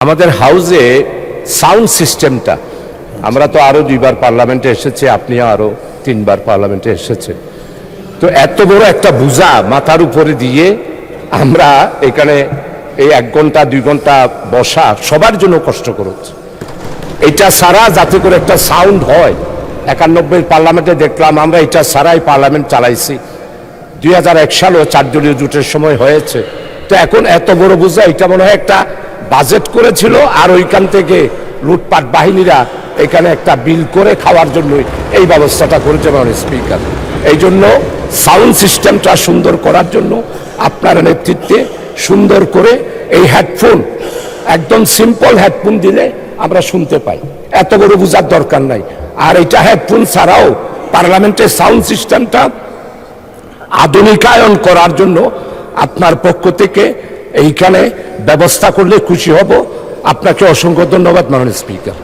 আমাদের হাউসে সাউন্ড সিস্টেমটা, আমরা তো আরো 2বার পার্লামেন্টে এসেছি, আপনিও আরো 3বার পার্লামেন্টে এসেছে, তো এত বড় একটা বোঝা মাথার উপরে দিয়ে আমরা এখানে এই 1 ঘন্টা 2 ঘন্টা বসা সবার জন্য কষ্টকর হচ্ছে। এটা সারা যাতে করে একটা সাউন্ড হয়, 91 পার্লামেন্টে দেখলাম আমরা এটা সারাই পার্লামেন্ট চালাইছি। 2001 সালেও 4 দলীয় জোটের সময় হয়েছে। তো এখন এত বড় বোঝা, এটা মনে হয় একটা বাজেট করেছিল আর ওইখান থেকে লুটপাট বাহিনীরা এখানে একটা বিল করে খাওয়ার জন্য এই ব্যবস্থাটা করেছে মাননীয় স্পিকার। এই জন্য সাউন্ড সিস্টেমটা সুন্দর করার জন্য আপনার নেতৃত্বে সুন্দর করে এই হেডফোন, একদম সিম্পল হেডফোন দিলে আমরা শুনতে পাই, এত বড় বোঝার দরকার নাই। আর এটা হেডফোন ছাড়াও পার্লামেন্টের সাউন্ড সিস্টেমটা আধুনিকায়ন করার জন্য আপনার পক্ষ থেকে এইখানে ব্যবস্থা করলে খুশি হব। আপনাকে অসংখ্য ধন্যবাদ মাননীয় স্পিকার।